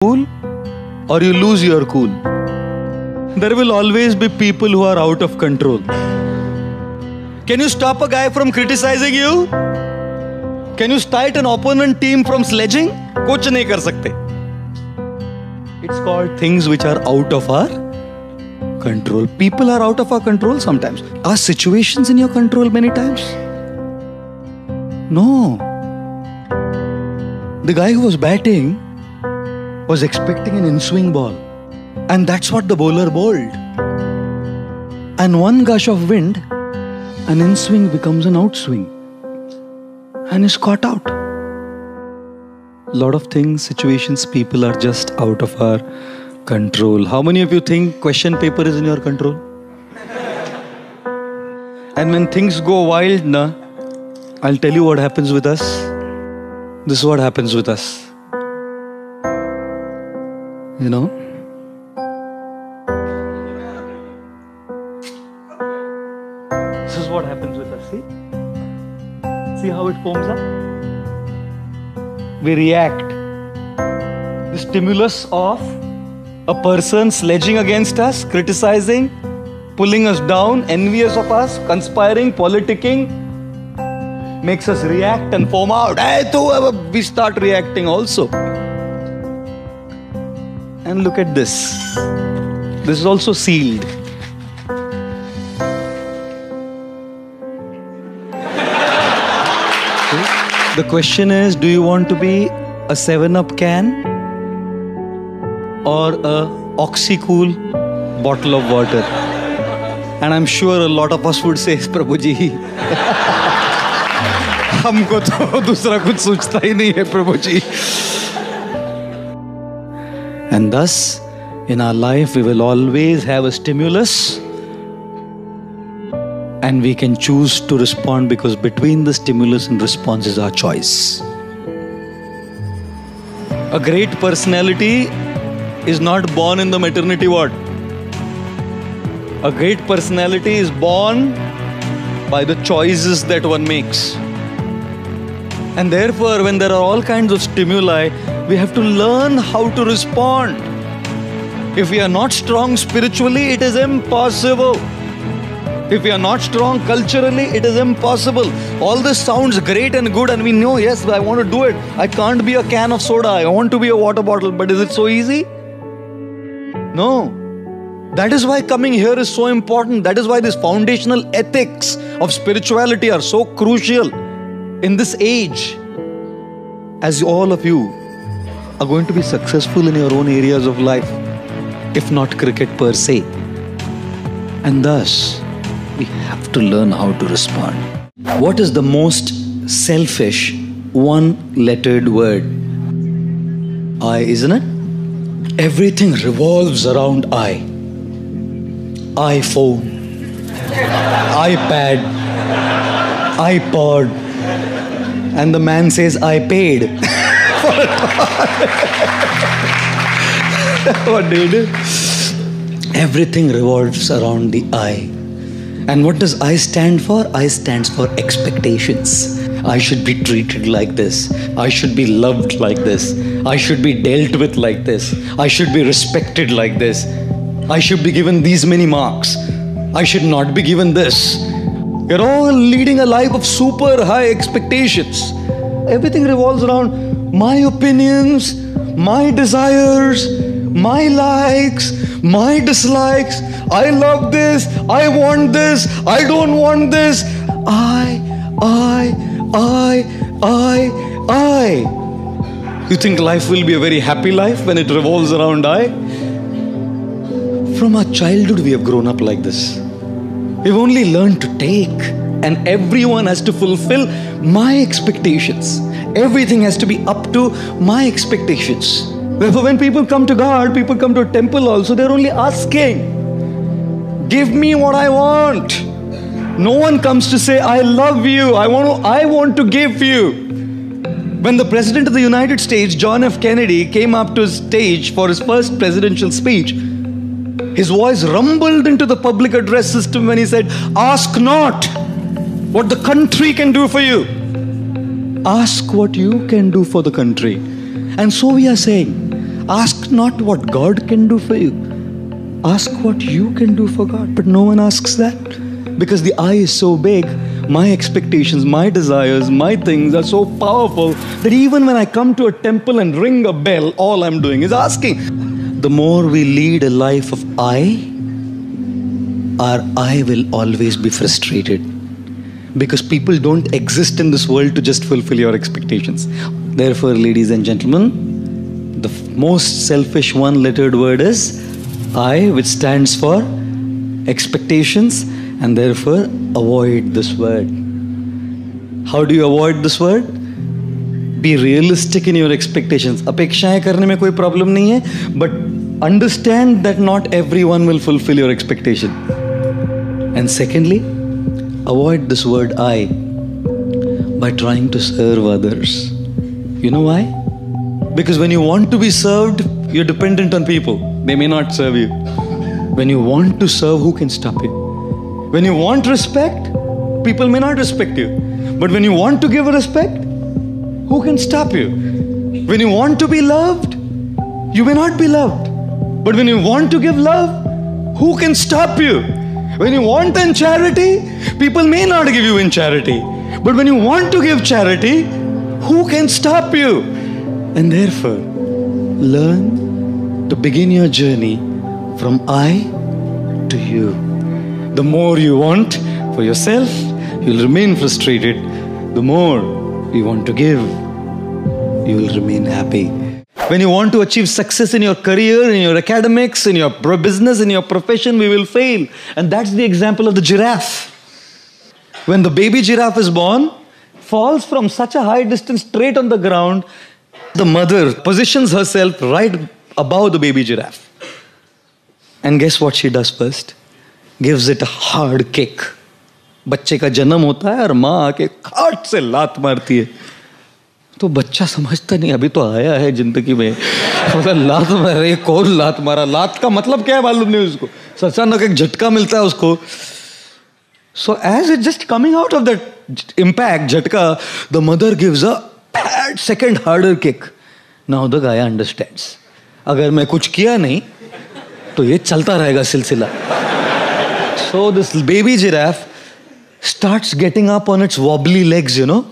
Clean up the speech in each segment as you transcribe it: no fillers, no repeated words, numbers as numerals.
cool or you lose your cool. There will always be people who are out of control. Can you stop a guy from criticizing you? Can you stop an opponent team from sledging? कुछ नहीं कर सकते. It's called things which are out of our control. People are out of our control sometimes. Are situations in your control many times? No. The guy who was batting was expecting an in-swing ball. And that's what the bowler bowled. And one gush of wind, an in-swing becomes an outswing. And is caught out. Lot of things, situations, people are just out of our control. How many of you think question paper is in your control? And when things go wild, I'll tell you what happens with us. This is what happens with us. You know? This is what happens with us, see? See how it foams up? We react. The stimulus of a person sledging against us, criticizing, pulling us down, envious of us, conspiring, politicking, makes us react and foam out. We start reacting also. And look at this. This is also sealed. The question is, do you want to be a 7-Up can or a Oxycool bottle of water? And I'm sure a lot of us would say, Prabhuji, हमको तो दूसरा कुछ सोचता ही नहीं है प्रभुजी. And thus, in our life, we will always have a stimulus. And we can choose to respond because between the stimulus and response is our choice. A great personality is not born in the maternity ward. A great personality is born by the choices that one makes. And therefore, when there are all kinds of stimuli, we have to learn how to respond. If we are not strong spiritually, it is impossible. If we are not strong culturally, it is impossible. All this sounds great and good and we know, yes, I want to do it. I can't be a can of soda. I want to be a water bottle. But is it so easy? No. That is why coming here is so important. That is why these foundational ethics of spirituality are so crucial in this age. As all of you are going to be successful in your own areas of life, if not cricket per se. And thus, we have to learn how to respond. What is the most selfish one-lettered word? I, isn't it? Everything revolves around I. iPhone, iPad, iPod, and the man says, I paid. What do you do? Everything revolves around the I. And what does I stand for? I stands for expectations. I should be treated like this. I should be loved like this. I should be dealt with like this. I should be respected like this. I should be given these many marks. I should not be given this. You're all leading a life of super high expectations. Everything revolves around my opinions, my desires, my likes, my dislikes. I love this, I want this, I don't want this. I. You think life will be a very happy life when it revolves around I? From our childhood we have grown up like this. We've only learned to take, and everyone has to fulfill my expectations. Everything has to be up to my expectations. Therefore, when people come to God, people come to a temple also, they're only asking, give me what I want. No one comes to say, I love you, I want to give you. When the President of the United States, John F. Kennedy, came up to his stage for his first presidential speech, his voice rumbled into the public address system when he said, ask not what the country can do for you. Ask what you can do for the country. And so we are saying, Ask not what God can do for you. Ask what you can do for God. But no one asks that because the I is so big. My expectations, my desires, my things are so powerful that even when I come to a temple and ring a bell, all I'm doing is asking. The more we lead a life of I, our I will always be frustrated because people don't exist in this world to just fulfill your expectations. Therefore, ladies and gentlemen, the most selfish one-lettered word is I, which stands for expectations, and therefore avoid this word. How do you avoid this word? Be realistic in your expectations. अपेक्षाएं करने में कोई problem नहीं है, but understand that not everyone will fulfill your expectation. And secondly, avoid this word I by trying to serve others. You know why? Because when you want to be served, you're dependent on people. They may not serve you. When you want to serve, who can stop you? When you want respect, people may not respect you. But when you want to give respect, who can stop you? When you want to be loved, you may not be loved. But when you want to give love, who can stop you? When you want in charity, people may not give you in charity. But when you want to give charity, who can stop you? And therefore, learn to begin your journey from I to you. The more you want for yourself, you'll remain frustrated. The more you want to give, you will remain happy. When you want to achieve success in your career, in your academics, in your business, in your profession, we will fail. And that's the example of the giraffe. When the baby giraffe is born, falls from such a high distance straight on the ground, the mother positions herself right above the baby giraffe. And guess what she does first? Gives it a hard kick. बच्चे का जन्म होता है और माँ आके खाट से लात मारती है. तो बच्चा समझता नहीं, अभी तो आया है जिंदगी में, मतलब लात मारे, कौन लात मारा, लात का मतलब क्या है मालूम नहीं उसको. अचानक एक झटका मिलता है उसको. So as it's just coming out of that impact, झटका, the mother gives a second harder kick. Now the guy understands. अगर मैं कुछ किया नहीं तो ये चलता रहेगा सिलसिला. So this baby giraffe starts getting up on its wobbly legs, you know,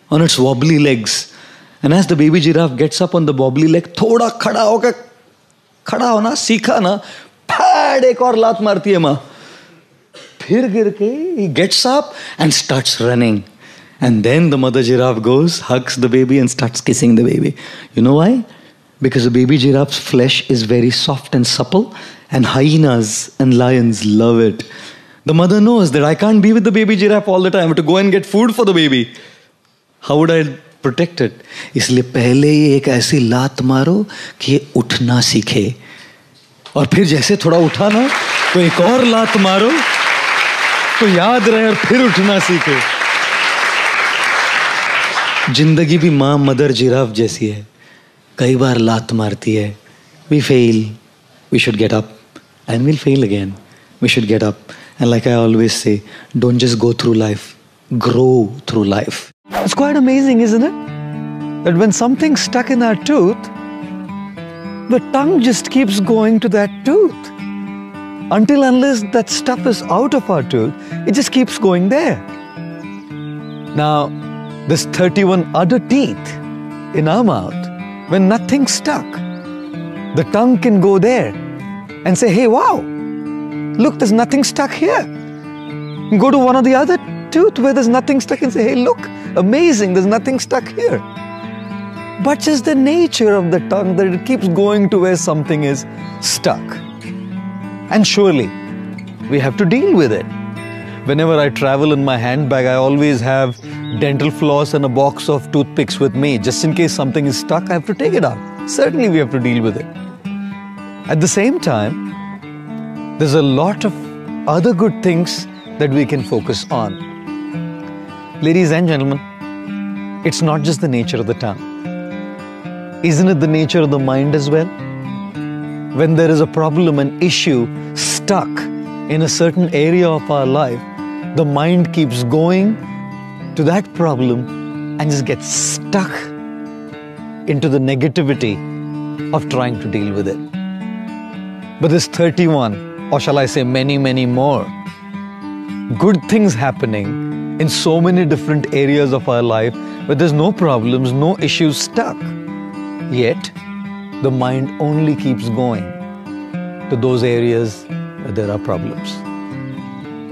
on its wobbly legs. And as the baby giraffe gets up on the wobbly leg, थोड़ा खड़ा होकर, खड़ा होना सीखा ना, फैड एक और लात मारती है माँ. फिर गिर के he gets up and starts running. And then the mother giraffe goes, hugs the baby and starts kissing the baby. You know why? Because the baby giraffe's flesh is very soft and supple, and hyenas and lions love it. The mother knows that I can't be with the baby giraffe all the time. I have to go and get food for the baby. How would I protect it? इसलिए पहले ही एक ऐसी लात मारो कि ये उठना सीखे. और फिर जैसे थोड़ा उठा ना, तो एक और लात मारो तो याद रहे और फिर उठना सीखे. जिंदगी भी माँ मदर जिराफ जैसी है. कई बार लात मारती है. We fail. We should get up. And we'll fail again. We should get up. And like I always say, don't just go through life. Grow through life. It's quite amazing, isn't it? That when something's stuck in our tooth, the tongue just keeps going to that tooth. Until unless that stuff is out of our tooth, it just keeps going there. Now, there's 31 other teeth in our mouth. When nothing's stuck, the tongue can go there and say, hey, wow, look, there's nothing stuck here. Go to one of the other tooth where there's nothing stuck and say, hey, look, amazing, there's nothing stuck here. But just the nature of the tongue that it keeps going to where something is stuck. And surely, we have to deal with it. Whenever I travel in my handbag, I always have dental floss and a box of toothpicks with me. Just in case something is stuck, I have to take it out. Certainly, we have to deal with it. At the same time, there's a lot of other good things that we can focus on. Ladies and gentlemen, it's not just the nature of the tongue. Isn't it the nature of the mind as well? When there is a problem, an issue stuck in a certain area of our life, the mind keeps going to that problem and just gets stuck into the negativity of trying to deal with it. But there's 31, or shall I say many, many more, good things happening in so many different areas of our life where there's no problems, no issues stuck. Yet, the mind only keeps going to those areas where there are problems.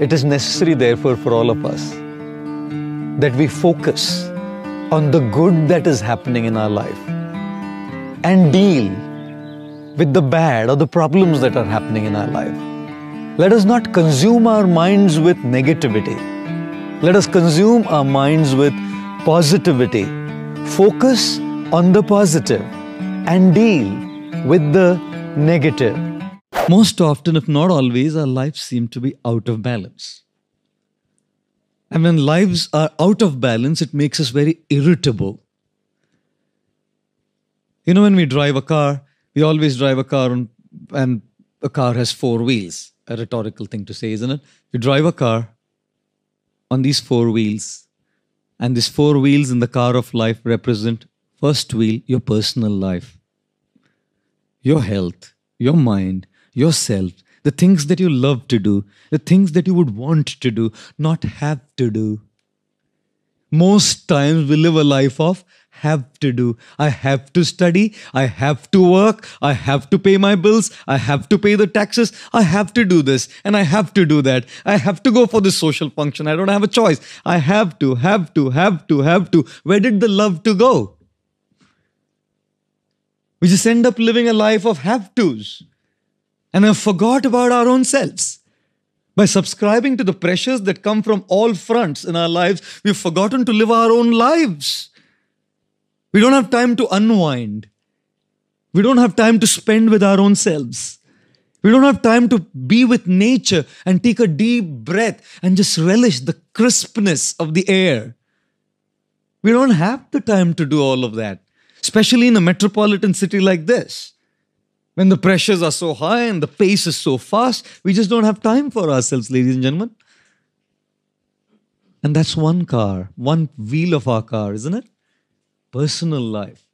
It is necessary, therefore, for all of us that we focus on the good that is happening in our life and deal with the bad or the problems that are happening in our life. Let us not consume our minds with negativity. Let us consume our minds with positivity. Focus on the positive and deal with the negative. Most often, if not always, our lives seem to be out of balance. And when lives are out of balance, it makes us very irritable. You know, when we drive a car, we always drive a car and a car has four wheels. A rhetorical thing to say, isn't it? You drive a car on these four wheels, and these four wheels in the car of life represent, first wheel, your personal life, your health, your mind, yourself, the things that you love to do, the things that you would want to do, not have to do. Most times we live a life of have to do. I have to study, I have to work, I have to pay my bills, I have to pay the taxes, I have to do this and I have to do that. I have to go for this social function. I don't have a choice. I have to. Where did the love to go? We just end up living a life of have tos and have forgot about our own selves. By subscribing to the pressures that come from all fronts in our lives, we've forgotten to live our own lives. We don't have time to unwind. We don't have time to spend with our own selves. We don't have time to be with nature and take a deep breath and just relish the crispness of the air. We don't have the time to do all of that, especially in a metropolitan city like this. When the pressures are so high and the pace is so fast, we just don't have time for ourselves, ladies and gentlemen. And that's one car, one wheel of our car, isn't it? Personal life,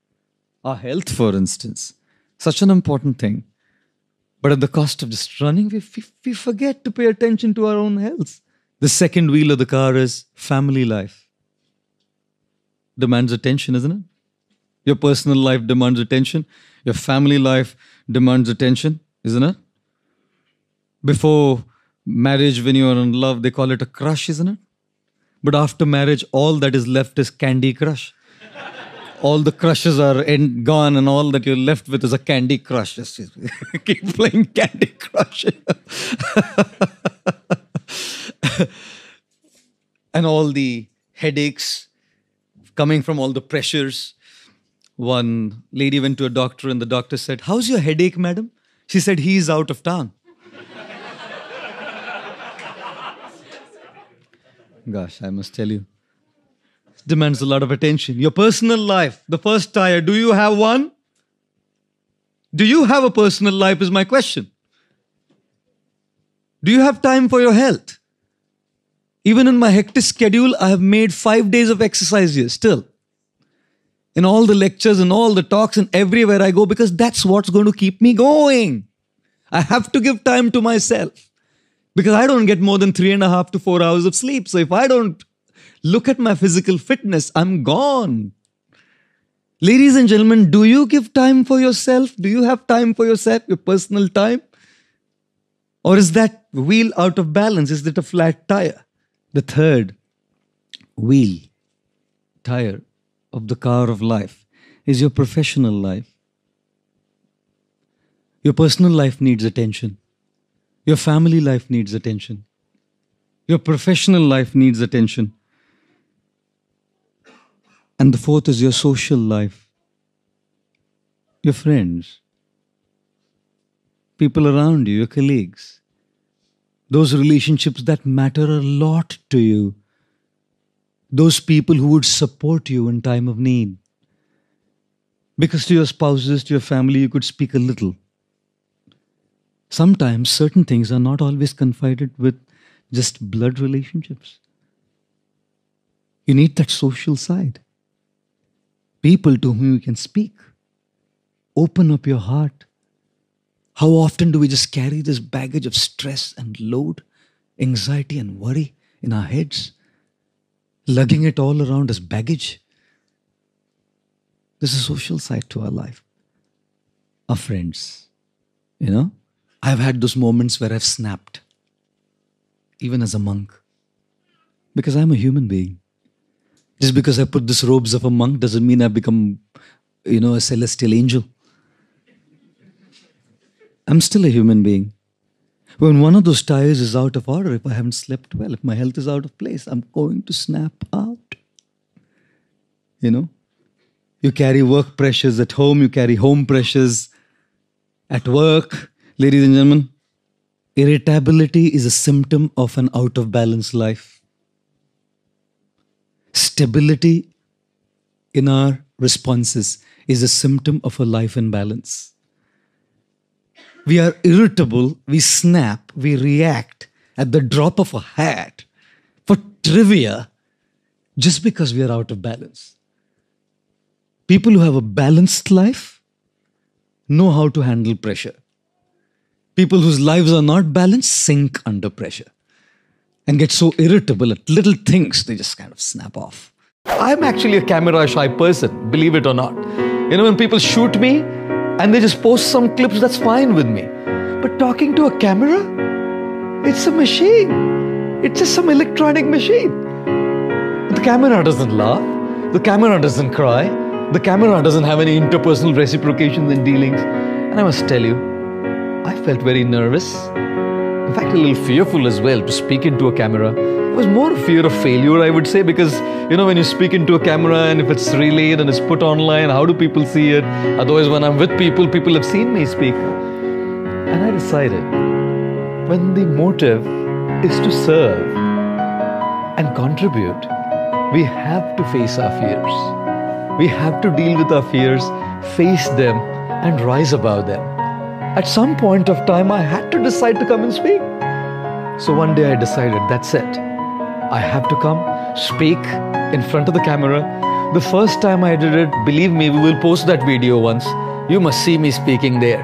our health, for instance, such an important thing. But at the cost of just running, we forget to pay attention to our own health. The second wheel of the car is family life. Demands attention, isn't it? Your personal life demands attention. Your family life demands attention, isn't it? Before marriage, when you are in love, they call it a crush, isn't it? But after marriage, all that is left is Candy Crush. All the crushes are gone and all that you're left with is a Candy Crush. Just keep playing Candy Crush. And all the headaches coming from all the pressures. One lady went to a doctor and the doctor said, "How's your headache, madam?" She said, "He's out of town." Gosh, I must tell you, demands a lot of attention. Your personal life, the first tire, do you have one? Do you have a personal life is my question. Do you have time for your health? Even in my hectic schedule, I have made 5 days of exercise here still. In all the lectures and all the talks and everywhere I go, because that's what's going to keep me going. I have to give time to myself because I don't get more than 3.5 to 4 hours of sleep. So if I don't look at my physical fitness, I'm gone. Ladies and gentlemen, do you give time for yourself? Do you have time for yourself, your personal time? Or is that wheel out of balance? Is it a flat tire? The third wheel, tire of the car of life is your professional life. Your personal life needs attention. Your family life needs attention. Your professional life needs attention. And the fourth is your social life. Your friends, people around you, your colleagues. Those relationships that matter a lot to you. Those people who would support you in time of need. Because to your spouses, to your family, you could speak a little. Sometimes certain things are not always confided with just blood relationships. You need that social side. People to whom you can speak Open up your heart. How often do we just carry this baggage of stress and load, anxiety and worry in our heads, lugging it all around as baggage? There's a social side to our life. Our friends, I've had those moments where I've snapped, even as a monk, because I'm a human being. Just because I put these robes of a monk doesn't mean I've become, a celestial angel. I'm still a human being. When one of those tires is out of order, if I haven't slept well, if my health is out of place, I'm going to snap out. You carry work pressures at home, you carry home pressures at work. Ladies and gentlemen, irritability is a symptom of an out of balance life. Stability in our responses is a symptom of a life in balance. We are irritable, we snap, we react at the drop of a hat for trivia just because we are out of balance. People who have a balanced life know how to handle pressure. People whose lives are not balanced sink under pressure and get so irritable at little things, they just kind of snap off. I'm actually a camera shy person, believe it or not. When people shoot me and they just post some clips, that's fine with me. But talking to a camera, it's a machine. It's just some electronic machine. The camera doesn't laugh. The camera doesn't cry. The camera doesn't have any interpersonal reciprocations and dealings. And I must tell you, I felt very nervous. In fact, a little fearful as well to speak into a camera. It was more a fear of failure, I would say, because, when you speak into a camera and if it's relayed and it's put online, how do people see it? Otherwise, when I'm with people, people have seen me speak. And I decided, when the motive is to serve and contribute, we have to face our fears. We have to deal with our fears, face them, and rise above them. At some point of time, I had to decide to come and speak. So one day I decided, that's it. I have to come, speak in front of the camera. The first time I did it, believe me, we will post that video once. You must see me speaking there.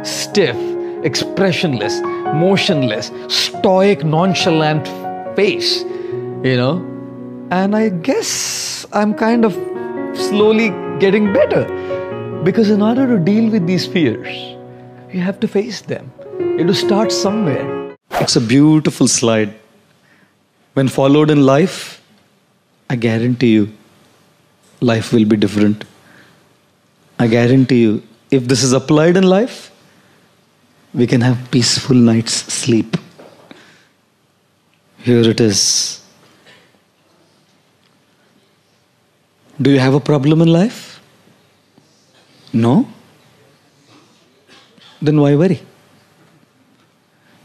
Stiff, expressionless, motionless, stoic, nonchalant face, And I guess I'm kind of slowly getting better. Because in order to deal with these fears, you have to face them. You have to start somewhere. It's a beautiful slide. When followed in life, I guarantee you, life will be different. I guarantee you, if this is applied in life, we can have peaceful night's sleep. Here it is. Do you have a problem in life? No? Then why worry?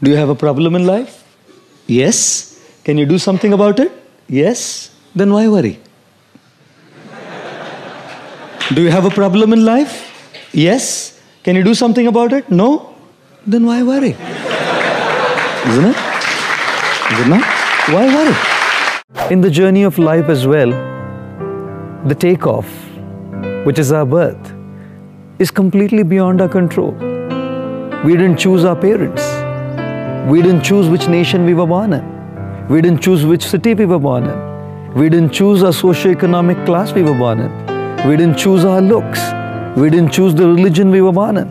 Do you have a problem in life? Yes. Can you do something about it? Yes. Then why worry? Do you have a problem in life? Yes. Can you do something about it? No. Then why worry? Isn't it? Is it not? Why worry? In the journey of life as well, the takeoff, which is our birth, is completely beyond our control. We didn't choose our parents. We didn't choose which nation we were born in. We didn't choose which city we were born in. We didn't choose our socio-economic class we were born in. We didn't choose our looks. We didn't choose the religion we were born in.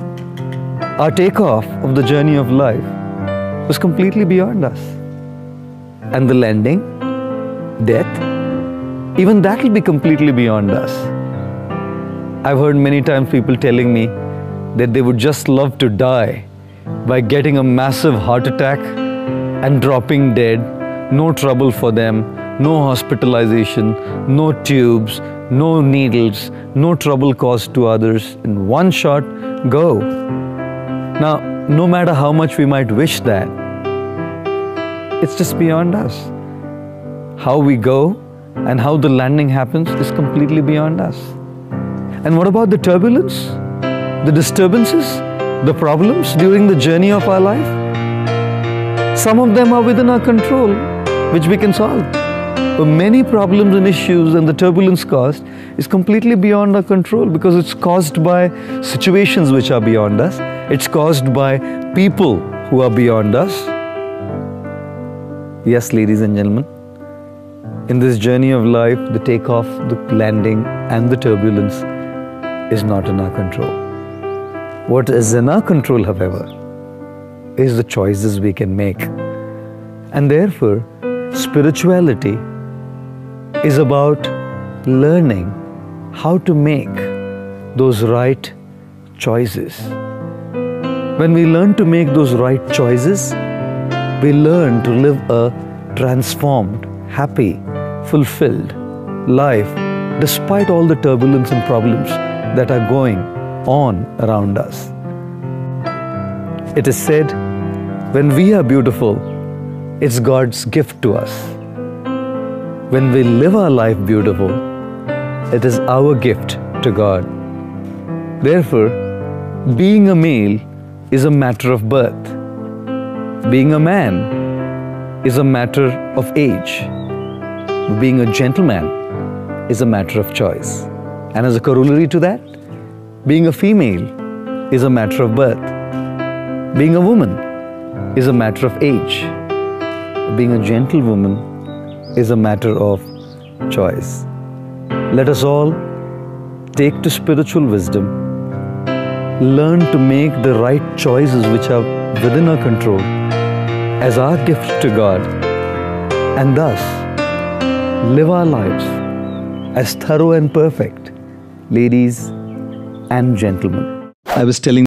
Our takeoff of the journey of life was completely beyond us. And the landing, death, even that will be completely beyond us. I've heard many times people telling me that they would just love to die by getting a massive heart attack and dropping dead. No trouble for them, no hospitalization, no tubes, no needles, no trouble caused to others. In one shot, go. Now, no matter how much we might wish that, it's just beyond us. How we go and how the landing happens is completely beyond us. And what about the turbulence, the disturbances, the problems during the journey of our life? Some of them are within our control, which we can solve. But many problems and issues and the turbulence caused is completely beyond our control, because it's caused by situations which are beyond us. It's caused by people who are beyond us. Yes, ladies and gentlemen, in this journey of life, the takeoff, the landing and the turbulence is not in our control. What is in our control, however, is the choices we can make. And therefore, spirituality is about learning how to make those right choices. When we learn to make those right choices, we learn to live a transformed, happy, fulfilled life despite all the turbulence and problems that are going on around us. It is said, when we are beautiful, it's God's gift to us. When we live our life beautiful, it is our gift to God. Therefore, being a male is a matter of birth. Being a man is a matter of age. Being a gentleman is a matter of choice. And as a corollary to that, being a female is a matter of birth. Being a woman is a matter of age. Being a gentlewoman is a matter of choice. Let us all take to spiritual wisdom, learn to make the right choices which are within our control as our gift to God, and thus live our lives as thorough and perfect, ladies and gentlemen. I was telling